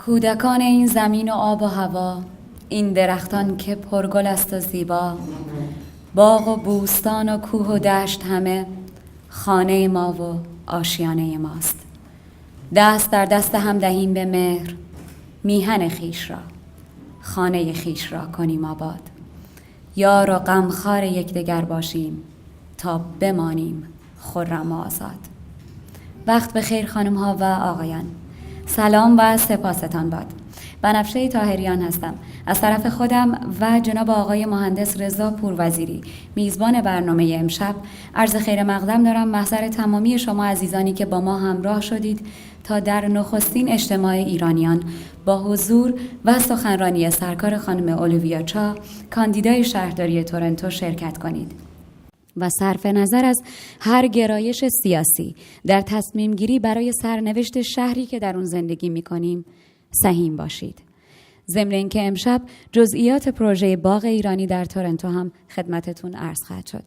کودکان این زمین و آب و هوا، این درختان که پرگل است و زیبا، باغ و بوستان و کوه و دشت همه خانه ما و آشیانه ماست. دست در دست هم دهیم به مهر، میهن خیش را خانه خیش را کنیم آباد. یار و غمخوار یکدیگر باشیم تا بمانیم خرم و آزاد. وقت بخیر خانم ها و آقایان، سلام و سپاستان باد. بنفشه طاهریان هستم. از طرف خودم و جناب آقای مهندس رضا پوروزیری، میزبان برنامه امشب، عرض خیر مقدم دارم محضر تمامی شما عزیزانی که با ما همراه شدید تا در نخستین اجتماع ایرانیان با حضور و سخنرانی سرکار خانم اولویا چا، کاندیدای شهرداری تورنتو شرکت کنید و صرف نظر از هر گرایش سیاسی در تصمیم گیری برای سرنوشت شهری که در اون زندگی می کنیم سهیم باشید. ضمن اینکه امشب جزئیات پروژه باغ ایرانی در تورنتو هم خدمتتون عرض خواهد شد.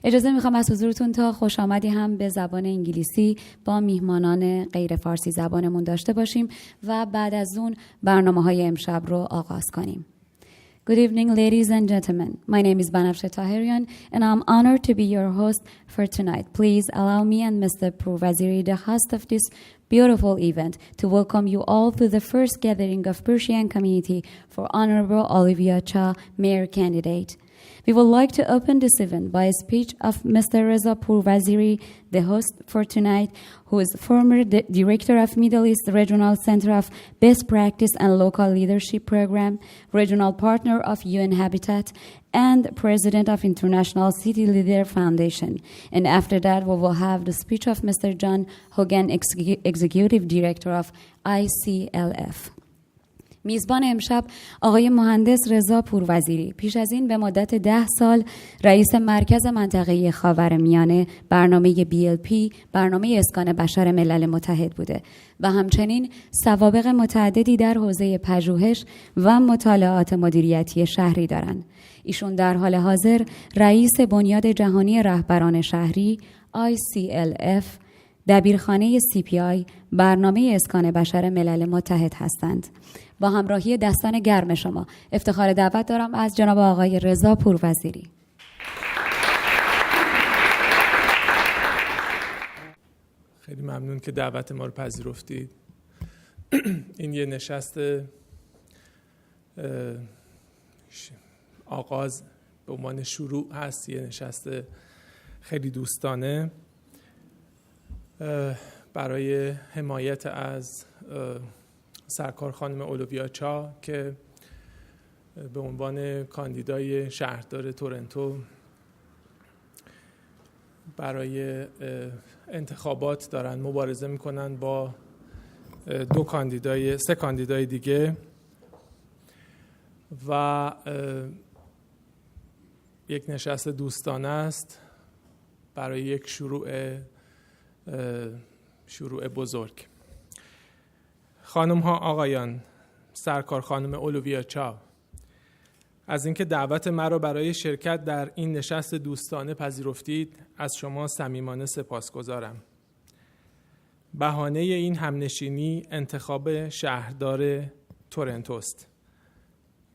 اجازه میخوام از حضورتون تا خوش آمدی هم به زبان انگلیسی با میهمانان غیر فارسی زبانمون داشته باشیم و بعد از اون برنامه‌های امشب رو آغاز کنیم. Good evening, ladies and gentlemen. My name is Banafshe Taherian, and I'm honored to be your host for tonight. Please allow me and Mr. Purvaziri, the host of this beautiful event, to welcome you all to the first gathering of Persian community for Honorable Olivia Cha, Mayor Candidate. We would like to open this event by a speech of Mr. Reza Purvaziri, the host for tonight, who is former Director of Middle East Regional Center of Best Practice and Local Leadership Program, Regional Partner of UN Habitat, and President of International City Leader Foundation. And after that, we will have the speech of Mr. John Hogan, Executive Director of ICLF. میزبان امشب آقای مهندس رضا پوروزیری پیش از این به مدت 10 سال رئیس مرکز منطقه خاورمیانه برنامه BLP، برنامه اسکان بشر ملل متحد بوده و همچنین سوابق متعددی در حوزه پژوهش و مطالعات مدیریتی شهری دارند. ایشون در حال حاضر رئیس بنیاد جهانی رهبران شهری ICLF، دبیرخانه CPI، برنامه اسکان بشر ملل متحد هستند. با همراهی دستان گرم شما افتخار دعوت دارم از جناب آقای رضا پوروزیری. خیلی ممنون که دعوت ما رو پذیرفتید. این یه نشست آغاز به عنوان شروع هست، یه نشست خیلی دوستانه برای حمایت از سرکار خانم اولویا چا که به عنوان کاندیدای شهردار تورنتو برای انتخابات دارن مبارزه میکنن با سه کاندیدای دیگه و یک نشست دوستانه است برای یک شروع بزرگ. خانم ها، آقایان، سرکار خانم اولویا چا، از اینکه دعوت مرا برای شرکت در این نشست دوستانه پذیرفتید از شما صمیمانه سپاسگزارم. بهانه این همنشینی انتخاب شهردار تورنتوست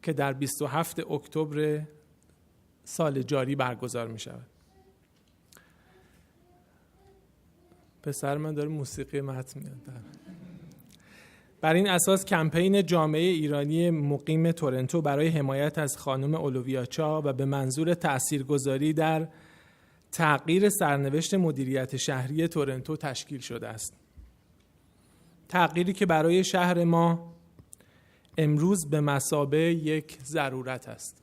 که در 27 اکتبر سال جاری برگزار می شود. پسر من داره موسیقی متن میاد. بر این اساس کمپین جامعه ایرانی مقیم تورنتو برای حمایت از خانم اولویا چا و به منظور تاثیرگذاری در تغییر سرنوشت مدیریت شهری تورنتو تشکیل شده است. تغییری که برای شهر ما امروز به مثابه یک ضرورت است.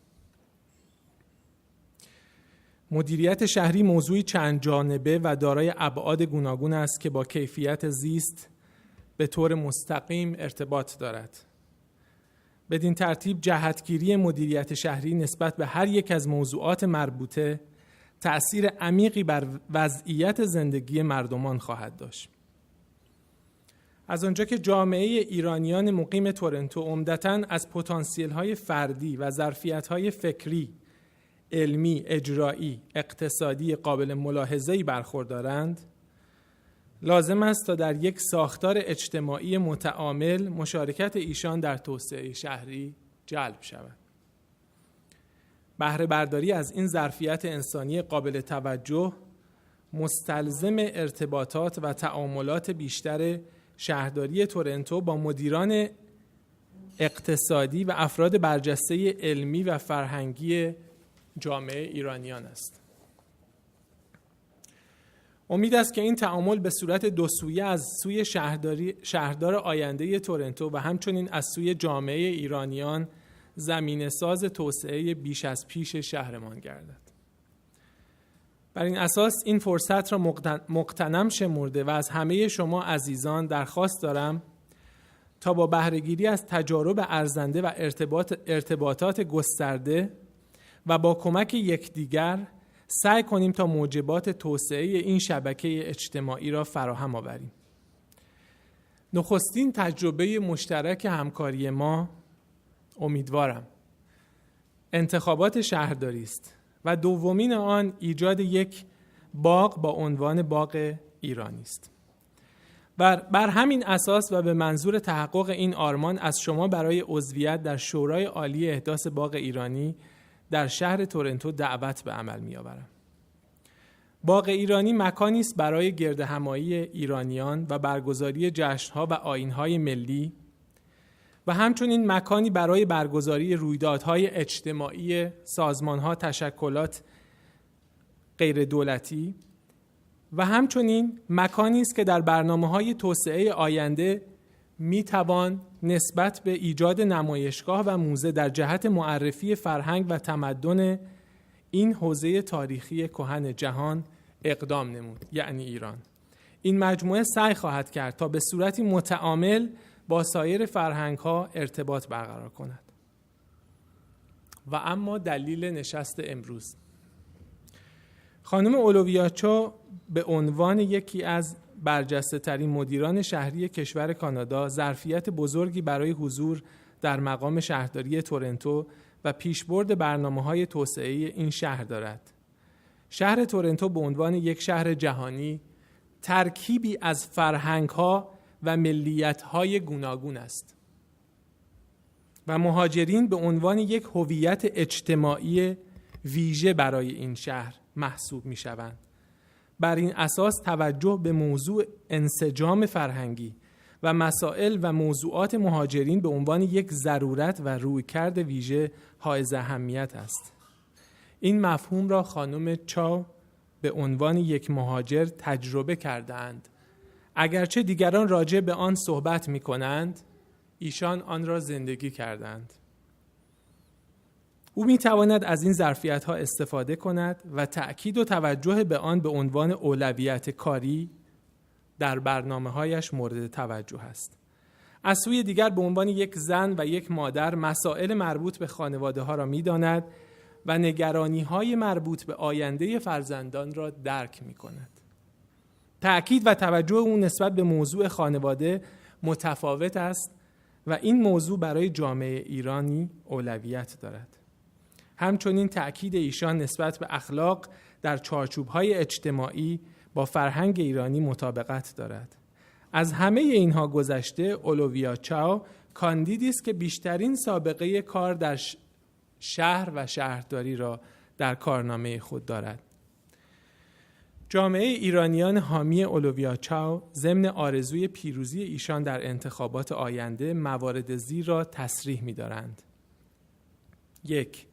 مدیریت شهری موضوعی چند جانبه و دارای ابعاد گوناگون است که با کیفیت زیست به طور مستقیم ارتباط دارد. بدین ترتیب جهتگیری مدیریت شهری نسبت به هر یک از موضوعات مربوطه تأثیر عمیقی بر وضعیت زندگی مردمان خواهد داشت. از آنجا که جامعه ایرانیان مقیم تورنتو عمدتاً از پتانسیل‌های فردی و ظرفیت‌های فکری، علمی، اجرایی، اقتصادی قابل ملاحظه‌ای برخوردارند، لازم است تا در یک ساختار اجتماعی متعامل مشارکت ایشان در توسعه شهری جلب شود. بهره برداری از این ظرفیت انسانی قابل توجه مستلزم ارتباطات و تعاملات بیشتر شهرداری تورنتو با مدیران اقتصادی و افراد برجسته علمی و فرهنگی جامعه ایرانیان است. امید است که این تعامل به صورت دو سویه از سوی شهردار آینده تورنتو و همچنین از سوی جامعه ایرانیان زمینه ساز توسعه بیش از پیش شهرمان گردد. بر این اساس این فرصت را مغتنم شمرده و از همه شما عزیزان درخواست دارم تا با بهره‌گیری از تجارب ارزنده و ارتباطات گسترده و با کمک یکدیگر سعی کنیم تا موجبات توسعه این شبکه اجتماعی را فراهم آوریم. نخستین تجربه مشترک همکاری ما امیدوارم انتخابات شهرداری است و دومین آن ایجاد یک باغ با عنوان باغ ایرانی است. بر همین اساس و به منظور تحقق این آرمان از شما برای عضویت در شورای عالی احداث باغ ایرانی در شهر تورنتو دعوت به عمل می‌آورم. باغ ایرانی مکانی است برای گردهمایی ایرانیان و برگزاری جشن‌ها و آیین‌های ملی و همچنین مکانی برای برگزاری رویدادهای اجتماعی سازمان‌ها، تشکلات غیر دولتی و همچنین مکانی است که در برنامه‌های توسعه آینده می‌توان نسبت به ایجاد نمایشگاه و موزه در جهت معرفی فرهنگ و تمدن این حوزه تاریخی کهن جهان اقدام نمود، یعنی ایران. این مجموعه سعی خواهد کرد تا به صورتی متعامل با سایر فرهنگ‌ها ارتباط برقرار کند. و اما دلیل نشست امروز. خانم اولویاچو به عنوان یکی از برجسته‌ترین مدیران شهری کشور کانادا ظرفیت بزرگی برای حضور در مقام شهرداری تورنتو و پیشبرد برنامه‌های توسعه این شهر دارد. شهر تورنتو به عنوان یک شهر جهانی ترکیبی از فرهنگ‌ها و ملیت‌های گوناگون است و مهاجرین به عنوان یک هویت اجتماعی ویژه برای این شهر محسوب می‌شوند. بر این اساس توجه به موضوع انسجام فرهنگی و مسائل و موضوعات مهاجرین به عنوان یک ضرورت و رویکرد ویژه حائز اهمیت است. این مفهوم را خانم چاو به عنوان یک مهاجر تجربه کردند. اگرچه دیگران راجع به آن صحبت می کنند، ایشان آن را زندگی کردند. او می تواند از این ظرفیت‌ها استفاده کند و تأکید و توجه به آن به عنوان اولویت کاری در برنامه‌هایش مورد توجه است. از سوی دیگر به عنوان یک زن و یک مادر مسائل مربوط به خانواده‌ها را می‌داند و نگرانی‌های مربوط به آینده فرزندان را درک می‌کند. تأکید و توجه او نسبت به موضوع خانواده متفاوت است و این موضوع برای جامعه ایرانی اولویت دارد. همچنین تأکید ایشان نسبت به اخلاق در چارچوب‌های اجتماعی با فرهنگ ایرانی مطابقت دارد. از همه اینها گذشته اولویاچو کاندیدی است که بیشترین سابقه کار در شهر و شهرداری را در کارنامه خود دارد. جامعه ایرانیان حامی اولویاچو ضمن آرزوی پیروزی ایشان در انتخابات آینده موارد زیر را تصریح می‌دارند. 1.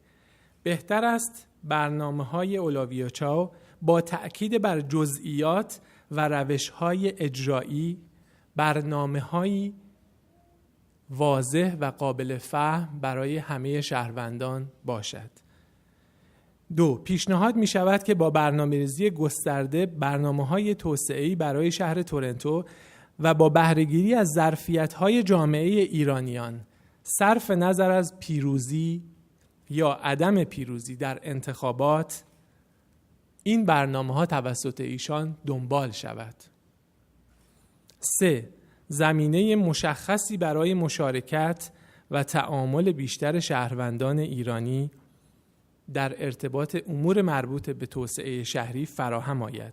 بهتر است برنامه‌های اولویاچو با تأکید بر جزئیات و روش‌های اجرایی برنامه‌هایی واضح و قابل فهم برای همه شهروندان باشد. 2. پیشنهاد می شود که با برنامه‌ریزی گسترده برنامه‌های توسعه‌ای برای شهر تورنتو و با بهره‌گیری از ظرفیت‌های جامعه ایرانیان صرف نظر از پیروزی یا عدم پیروزی در انتخابات این برنامه‌ها توسط ایشان دنبال شود. 3. زمینه مشخصی برای مشارکت و تعامل بیشتر شهروندان ایرانی در ارتباط امور مربوط به توسعه شهری فراهم آید.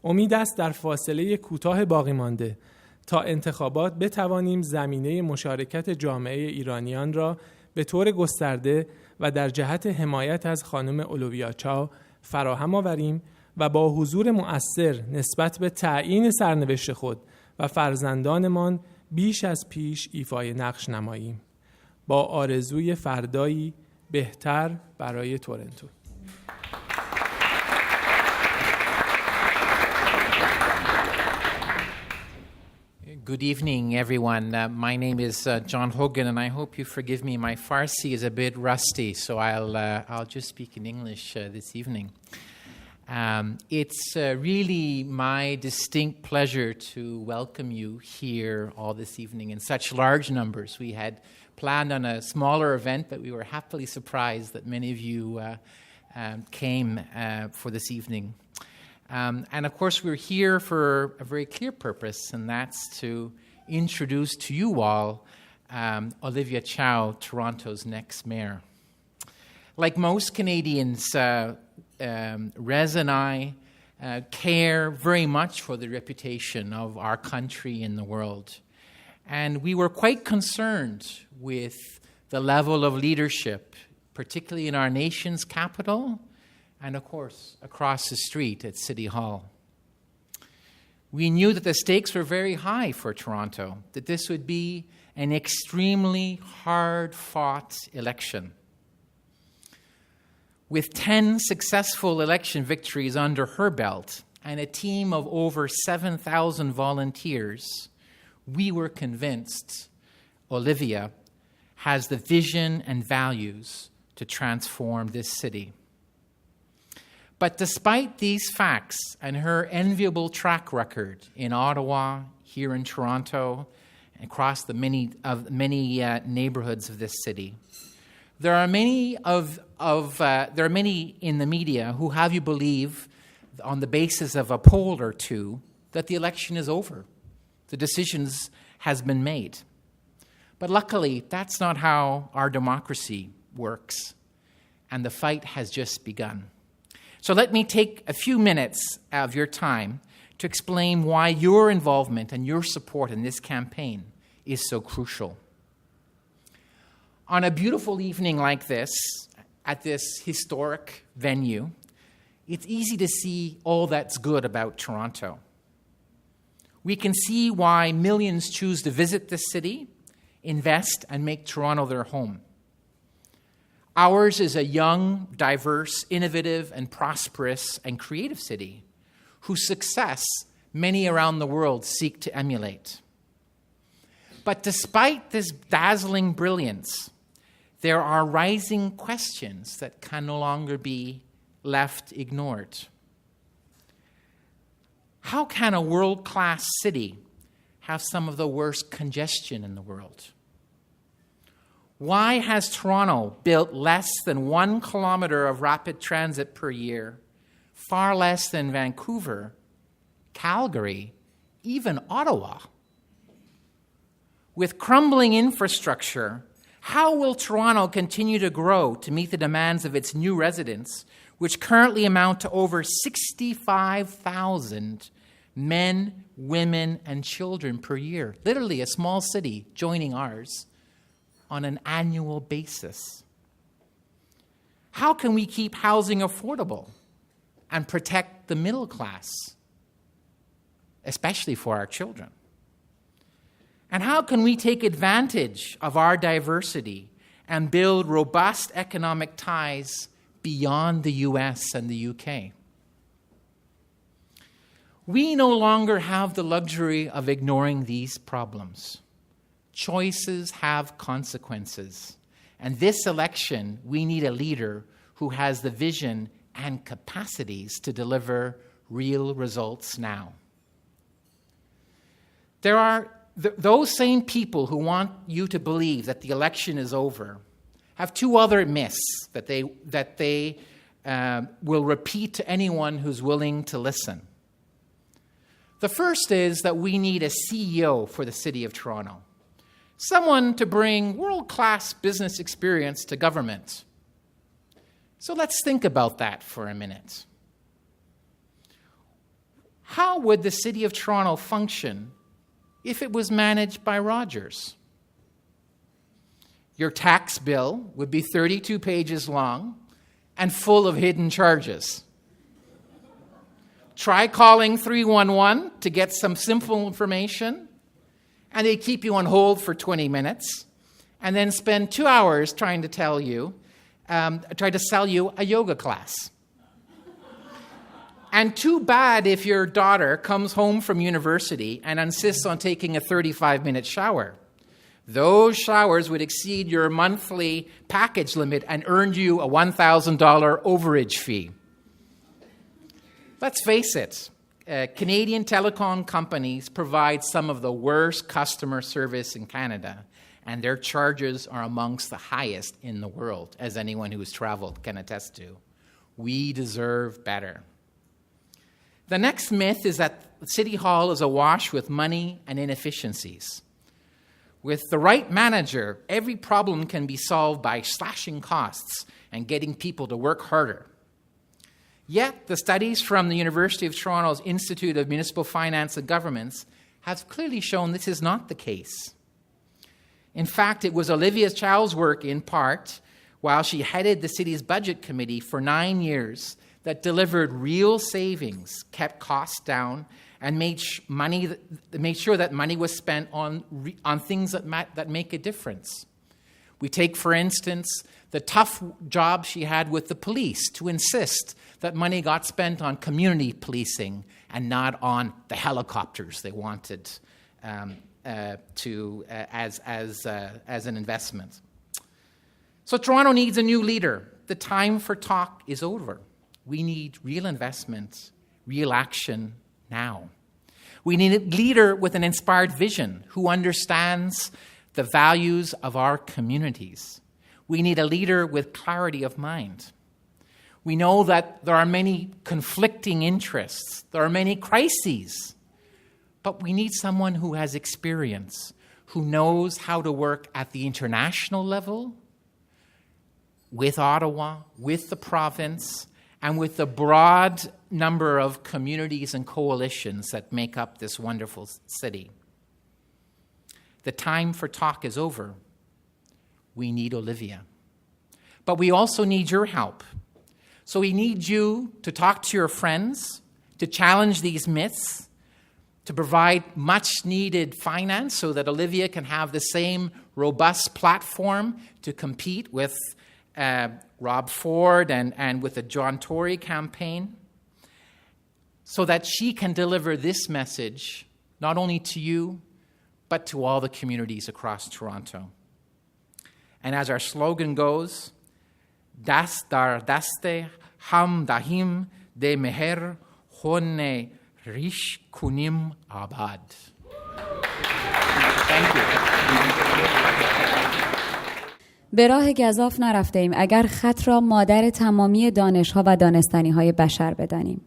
امید است در فاصله کوتاه باقی مانده تا انتخابات بتوانیم زمینه مشارکت جامعه ایرانیان را به طور گسترده و در جهت حمایت از خانم اولویا چاو فراهم آوریم و با حضور مؤثر نسبت به تعیین سرنوشت خود و فرزندانمان بیش از پیش ایفای نقش نماییم. با آرزوی فردایی بهتر برای تورنتو. Good evening, everyone. My name is John Hogan, and I hope you forgive me. My Farsi is a bit rusty, so I'll just speak in English this evening. It's really my distinct pleasure to welcome you here all this evening in such large numbers. We had planned on a smaller event, but we were happily surprised that many of you came for this evening. And of course, we're here for a very clear purpose, and that's to introduce to you all Olivia Chow, Toronto's next mayor. Like most Canadians, Rez and I care very much for the reputation of our country in the world. And we were quite concerned with the level of leadership, particularly in our nation's capital, and of course, across the street at City Hall. We knew that the stakes were very high for Toronto, that this would be an extremely hard-fought election. With 10 successful election victories under her belt and a team of over 7,000 volunteers, we were convinced Olivia has the vision and values to transform this city. But despite these facts and her enviable track record in Ottawa, here in Toronto, across the many neighborhoods of this city, there are many in the media who have you believe, on the basis of a poll or two, that the election is over. The decision has been made. But luckily, that's not how our democracy works, and the fight has just begun. So let me take a few minutes of your time to explain why your involvement and your support in this campaign is so crucial. On a beautiful evening like this, at this historic venue, it's easy to see all that's good about Toronto. We can see why millions choose to visit this city, invest, and make Toronto their home. Ours is a young, diverse, innovative, and prosperous and creative city whose success many around the world seek to emulate. But despite this dazzling brilliance, there are rising questions that can no longer be left ignored. How can a world-class city have some of the worst congestion in the world? Why has Toronto built less than 1 kilometer of rapid transit per year, far less than Vancouver, Calgary, even Ottawa? With crumbling infrastructure, how will Toronto continue to grow to meet the demands of its new residents, which currently amount to over 65,000 men, women, and children per year? Literally a small city joining ours on an annual basis. How can we keep housing affordable and protect the middle class, especially for our children? And how can we take advantage of our diversity and build robust economic ties beyond the US and the UK? We no longer have the luxury of ignoring these problems. Choices have consequences. And this election, we need a leader who has the vision and capacities to deliver real results now. There are those same people who want you to believe that the election is over have two other myths that they will repeat to anyone who's willing to listen. The first is that we need a CEO for the City of Toronto. Someone to bring world-class business experience to government. So let's think about that for a minute. How would the City of Toronto function if it was managed by Rogers? Your tax bill would be 32 pages long and full of hidden charges. Try calling 311 to get some simple information, and they keep you on hold for 20 minutes, and then spend 2 hours trying to sell you a yoga class. And too bad if your daughter comes home from university and insists on taking a 35-minute shower. Those showers would exceed your monthly package limit and earn you a $1,000 overage fee. Let's face it, Canadian telecom companies provide some of the worst customer service in Canada, and their charges are amongst the highest in the world, as anyone who has traveled can attest to. We deserve better. The next myth is that City Hall is awash with money and inefficiencies. With the right manager, every problem can be solved by slashing costs and getting people to work harder. Yet, the studies from the University of Toronto's Institute of Municipal Finance and Governments have clearly shown this is not the case. In fact, it was Olivia Chow's work, in part, while she headed the city's budget committee for 9 years, that delivered real savings, kept costs down, and made sure that money was spent on things that make a difference. We take, for instance, the tough job she had with the police to insist that money got spent on community policing and not on the helicopters they wanted as an investment. So Toronto needs a new leader. The time for talk is over. We need real investment, real action now. We need a leader with an inspired vision who understands the values of our communities. We need a leader with clarity of mind. We know that there are many conflicting interests. There are many crises. But we need someone who has experience, who knows how to work at the international level, with Ottawa, with the province, and with the broad number of communities and coalitions that make up this wonderful city. The time for talk is over. We need Olivia. But we also need your help. So we need you to talk to your friends, to challenge these myths, to provide much-needed finance so that Olivia can have the same robust platform to compete with Rob Ford and with the John Tory campaign, so that she can deliver this message not only to you, but to all the communities across Toronto. And as our slogan goes, Das dar daste ham dahim de meher honne rish kunim abad. Thank you. به راه گزاف نرفته ایم اگر خط را مادر تمامی دانش‌ها و دانستنی‌های بشر بدانیم.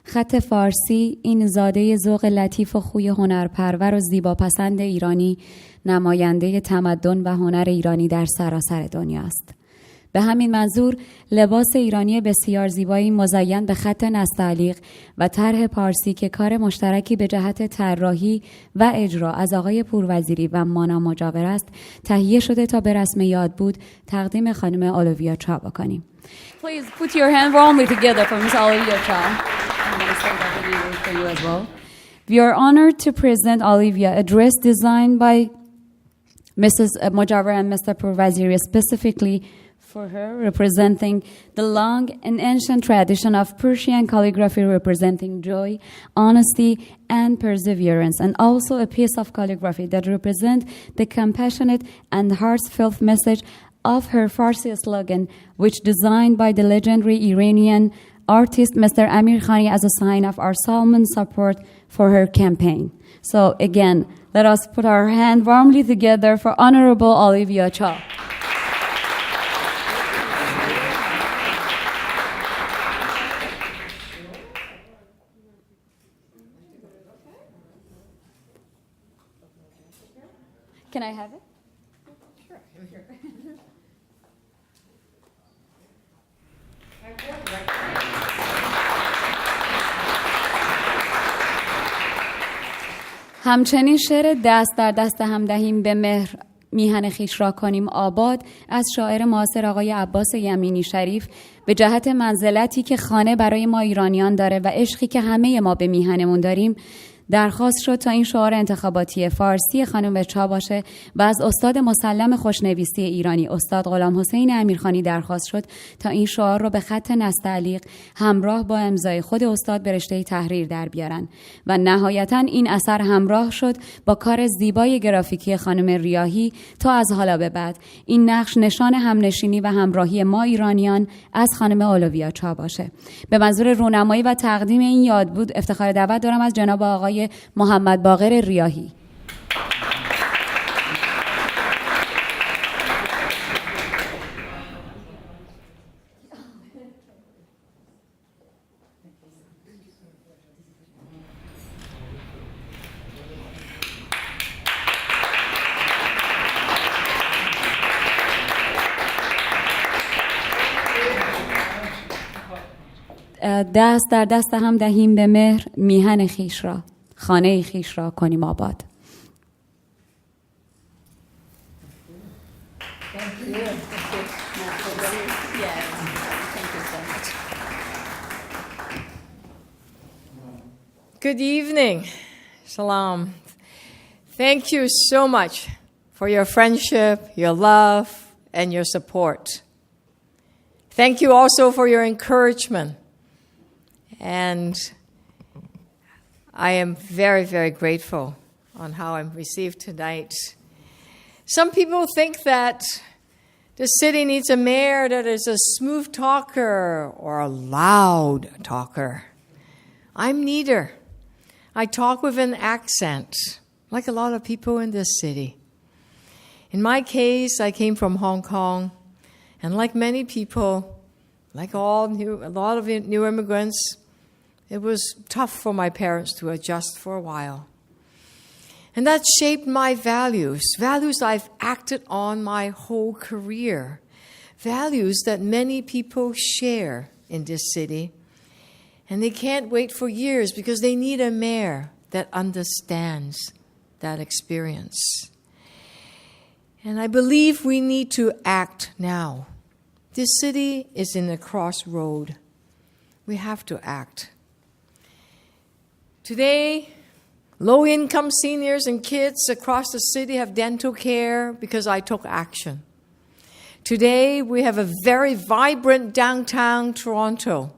خط فارسی، این زاده ذوق لطیف و خوی هنرپرور و زیباپسند ایرانی، نماینده تمدن و هنر ایرانی در سراسر دنیاست. به همین منظور لباس ایرانی بسیار زیبایی مزین به خط نستعلیق و طرح پارسی که کار مشترکی به جهت طراحی و اجرا از آقای پوروزیری و مانا مجاور است تهیه شده تا به رسم یاد بود تقدیم خانم اولویا چا بکنیم. Please put your hand warmly together for Miss Olivia Cha. I'm going to say that for you as well. We are honored to present Olivia, a dress designed by Mrs. Mojaver and Mr. Purvaziri specifically for her, representing the long and ancient tradition of Persian calligraphy representing joy, honesty, and perseverance, and also a piece of calligraphy that represents the compassionate and heartfelt message of her Farsi slogan, which designed by the legendary Iranian artist Mr. Amir Khani as a sign of our solemn support for her campaign. So again, let us put our hand warmly together for Honorable Olivia Cha. Can I have it? Sure. همچنین شعر دست در دست هم دهیم به مهر میهن خویش را کنیم آباد از شاعر معاصر آقای عباس یمینی شریف به جهت منزلتی که خانه برای ما ایرانیان داره و عشقی که همه ما به میهنمون داریم درخواست شد تا این شعار انتخاباتی فارسی خانم چاباشه و از استاد مسلم خوشنویسی ایرانی استاد غلام حسین امیرخانی درخواست شد تا این شعار رو به خط نستعلیق همراه با امضای خود استاد به رشته تحریر در بیارن و نهایتاً این اثر همراه شد با کار زیبای گرافیکی خانم ریاحی تا از حالا به بعد این نقش نشان همنشینی و همراهی ما ایرانیان از خانم اولویا چاباشه. به منظور رونمایی و تقدیم این یاد بود افتخار دعوت دارم از جناب آقای محمد باقر ریاحی. دست در دست هم دهیم به مهر میهن خویش را خانه خویش را کنیم آباد. Good evening. Shalom. Thank you so much for your friendship, your love, and your support. Thank you also for your encouragement. And I am very, very grateful on how I'm received tonight. Some people think that the city needs a mayor that is a smooth talker or a loud talker. I'm neither. I talk with an accent, like a lot of people in this city. In my case, I came from Hong Kong, and like many people, like a lot of new immigrants, it was tough for my parents to adjust for a while. And that shaped my values I've acted on my whole career, values that many people share in this city. And they can't wait for years because they need a mayor that understands that experience. And I believe we need to act now. This city is in a crossroad. We have to act. Today, low-income seniors and kids across the city have dental care because I took action. Today, we have a very vibrant downtown Toronto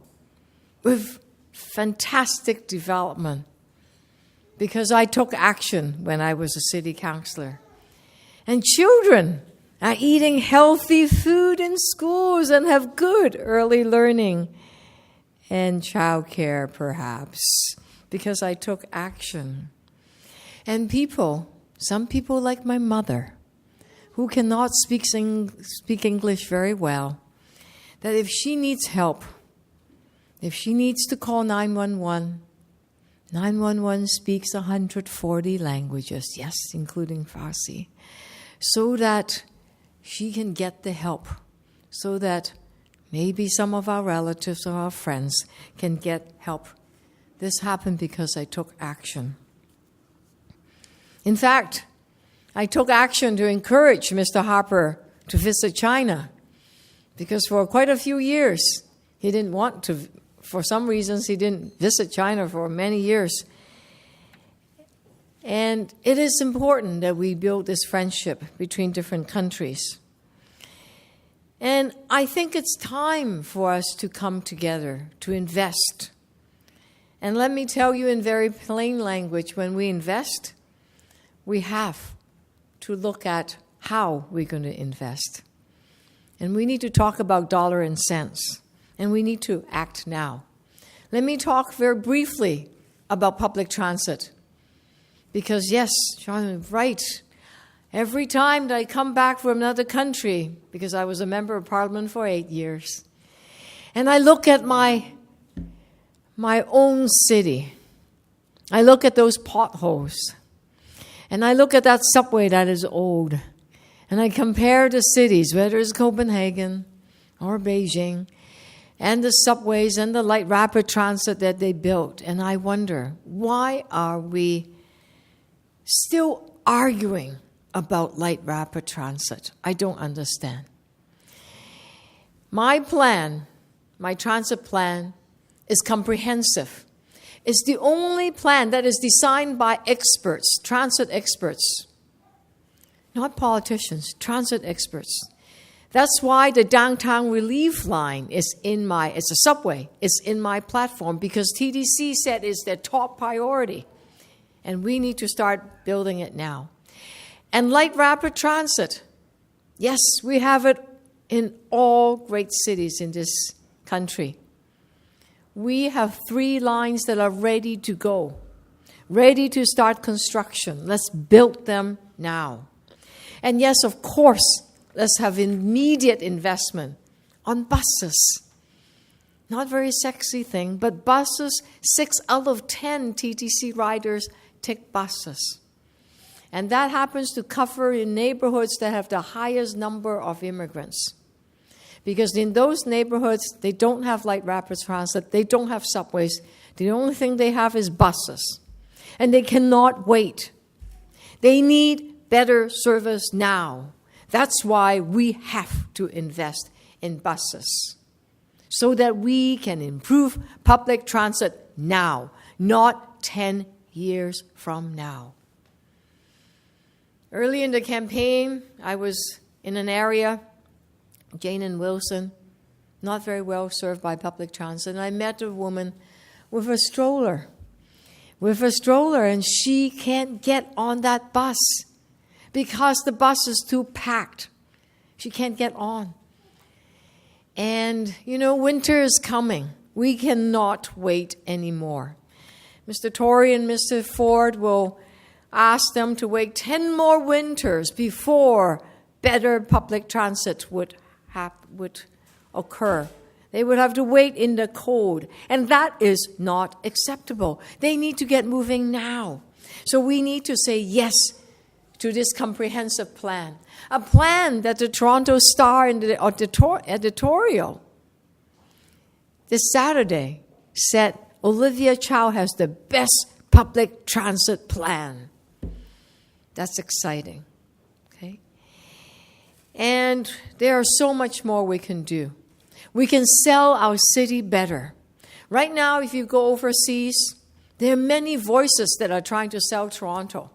with fantastic development because I took action when I was a city councillor. And children are eating healthy food in schools and have good early learning and childcare, perhaps, because I took action. And some people like my mother, who cannot speak English very well, that if she needs help, if she needs to call 911, 911 speaks 140 languages, yes, including Farsi, so that she can get the help, so that maybe some of our relatives or our friends can get help. This happened because I took action. In fact, I took action to encourage Mr. Harper to visit China because for quite a few years, he didn't want to. For some reasons, he didn't visit China for many years. And it is important that we build this friendship between different countries. And I think it's time for us to come together, to invest. And let me tell you in very plain language, when we invest, we have to look at how we're going to invest. And we need to talk about dollar and cents. And we need to act now. Let me talk very briefly about public transit. Because yes, Sean is right. Every time that I come back from another country, because I was a member of parliament for 8 years, and I look at my own city, I look at those potholes, and I look at that subway that is old, and I compare the cities, whether it's Copenhagen or Beijing, and the subways and the light rapid transit that they built, and I wonder, why are we still arguing about light rapid transit. I don't understand. My plan, my transit plan, is comprehensive. It's the only plan that is designed by experts, transit experts, not politicians, transit experts. That's why the downtown relief line it's a subway, it's in my platform, because TTC said it's their top priority. And we need to start building it now. And light rapid transit, yes, we have it in all great cities in this country. We have 3 lines that are ready to go, ready to start construction. Let's build them now. And yes, of course, let's have immediate investment on buses. Not very sexy thing, but buses, 6 out of 10 TTC riders take buses. And that happens to cover in neighborhoods that have the highest number of immigrants. Because in those neighborhoods, they don't have light rapid transit, they don't have subways. The only thing they have is buses. And they cannot wait. They need better service now. That's why we have to invest in buses, so that we can improve public transit now, not 10 years from now. Early in the campaign, I was in an area, Jane and Wilson, not very well served by public transit, and I met a woman with a stroller, and she can't get on that bus because the bus is too packed. She can't get on. And, winter is coming. We cannot wait anymore. Mr. Tory and Mr. Ford will ask them to wait 10 more winters before better public transit would occur. They would have to wait in the cold, and that is not acceptable. They need to get moving now. So we need to say yes to this comprehensive plan, a plan that the Toronto Star in the editorial this Saturday said Olivia Chow has the best public transit plan. That's exciting. Okay? And there are so much more we can do. We can sell our city better. Right now, if you go overseas, there are many voices that are trying to sell Toronto.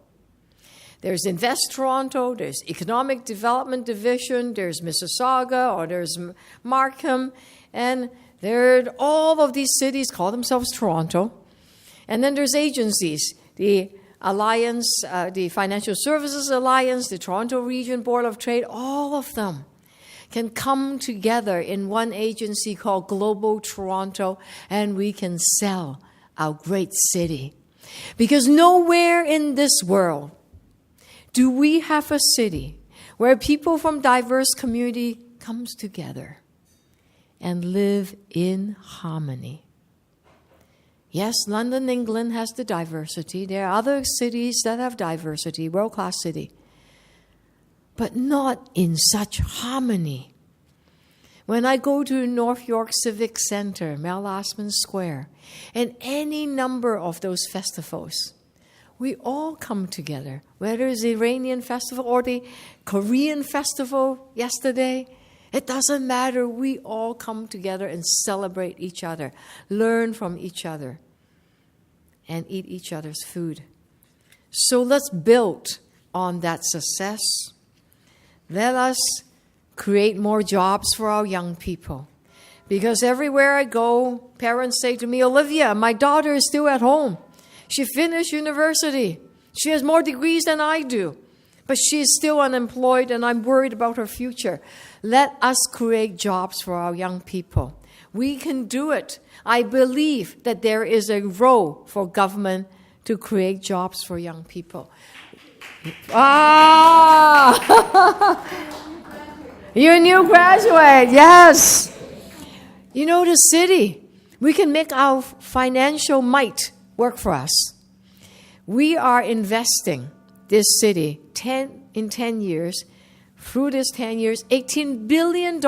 There's Invest Toronto, there's Economic Development Division, there's Mississauga, or there's Markham, and all of these cities call themselves Toronto. And then there's agencies, the Alliance, the Financial Services Alliance, the Toronto Region Board of Trade, all of them can come together in one agency called Global Toronto, and we can sell our great city. Because nowhere in this world do we have a city where people from diverse community comes together and live in harmony. Yes, London, England has the diversity. There are other cities that have diversity, world-class city, but not in such harmony. When I go to North York Civic Center, Mel Lastman Square, and any number of those festivals, we all come together, whether it's the Iranian festival or the Korean festival yesterday. It doesn't matter. We all come together and celebrate each other, learn from each other, and eat each other's food. So let's build on that success. Let us create more jobs for our young people. Because everywhere I go, parents say to me, Olivia, my daughter is still at home. She finished university. She has more degrees than I do. But she is still unemployed, and I'm worried about her future. Let us create jobs for our young people. We can do it. I believe that there is a role for government to create jobs for young people. You're a new graduate, yes. The city, we can make our financial might work for us. We are investing this city in 10 years, through this 10 years, $18 billion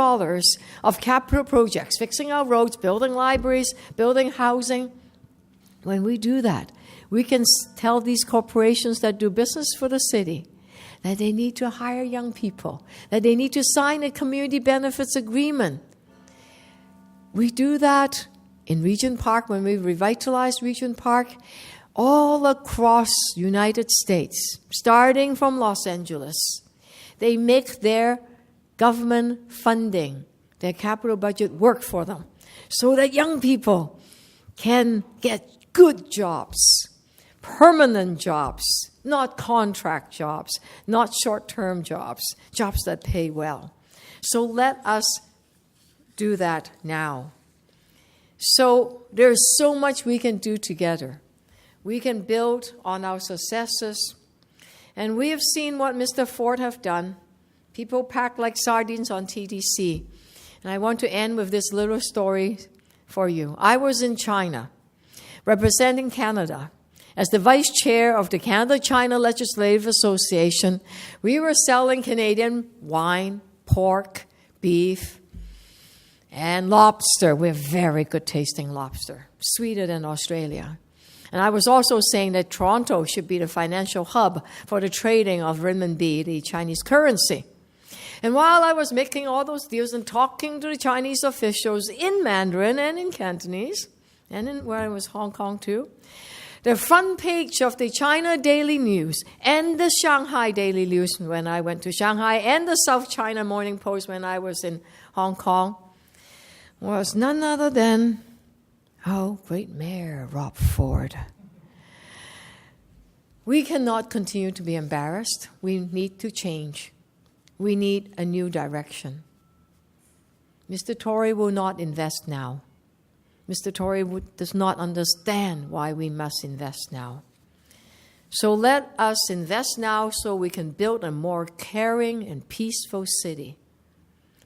of capital projects, fixing our roads, building libraries, building housing. When we do that, We can tell these corporations that do business for the city that they need to hire young people, that they need to sign a community benefits agreement. We do that in Regent Park when we revitalized Regent Park, all across United States, starting from Los Angeles. They make their government funding, their capital budget work for them so that young people can get good jobs, permanent jobs, not contract jobs, not short-term jobs, jobs that pay well. So let us do that now. So there's so much we can do together. We can build on our successes. And we have seen what Mr. Ford have done. People pack like sardines on TDC. And I want to end with this little story for you. I was in China, representing Canada. As the vice chair of the Canada-China Legislative Association, we were selling Canadian wine, pork, beef, and lobster. We have very good tasting lobster, sweeter than Australia. And I was also saying that Toronto should be the financial hub for the trading of renminbi, the Chinese currency. And while I was making all those deals and talking to the Chinese officials in Mandarin and in Cantonese, and in where I was Hong Kong too, the front page of the China Daily News and the Shanghai Daily News when I went to Shanghai and the South China Morning Post when I was in Hong Kong was none other than, great Mayor Rob Ford. We cannot continue to be embarrassed. We need to change. We need a new direction. Mr. Tory will not invest now. Mr. Tory does not understand why we must invest now. So let us invest now so we can build a more caring and peaceful city.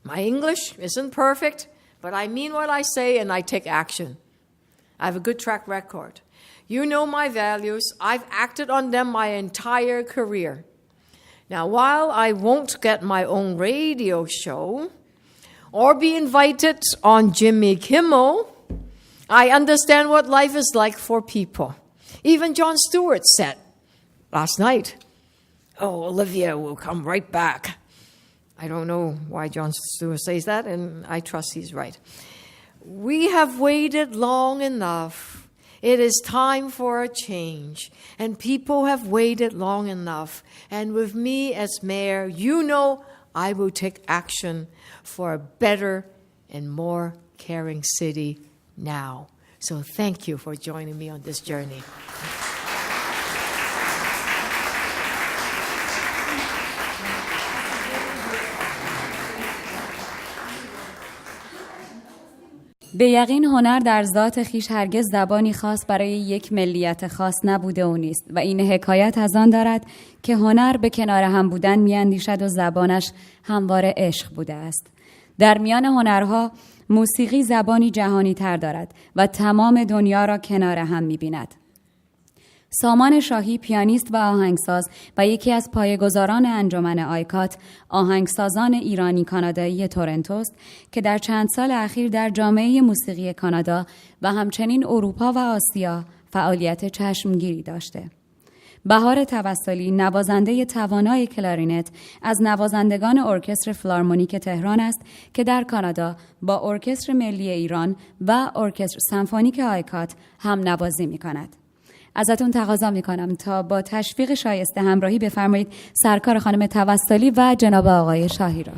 My English isn't perfect, but I mean what I say and I take action. I have a good track record. You know my values. I've acted on them my entire career. Now, while I won't get my own radio show or be invited on Jimmy Kimmel, I understand what life is like for people. Even Jon Stewart said last night, Olivia will come right back. I don't know why Jon Stewart says that, and I trust he's right. We have waited long enough. It is time for a change. And people have waited long enough. And with me as mayor, you know I will take action for a better and more caring city now. So thank you for joining me on this journey. به یقین هنر در ذات خیش هرگز زبانی خاص برای یک ملیت خاص نبوده و نیست و این حکایت از آن دارد که هنر به کنار هم بودن میاندیشد و زبانش همواره عشق بوده است. در میان هنرها موسیقی زبانی جهانی تر دارد و تمام دنیا را کنار هم می‌بیند. سامان شاهی پیانیست و آهنگساز و یکی از پایه‌گذاران انجمن آیکات، آهنگسازان ایرانی کانادایی تورنتوست که در چند سال اخیر در جامعه موسیقی کانادا و همچنین اروپا و آسیا فعالیت چشمگیری داشته. بهار توسلی نوازنده توانای کلارینت از نوازندگان ارکستر فیلارمونیک تهران است که در کانادا با ارکستر ملی ایران و ارکستر سمفونیک آیکات هم نوازی می‌کند. ازتون تقاضا میکنم تا با تشویق شایسته همراهی بفرمایید سرکار خانم توسلی و جناب آقای شاهی را.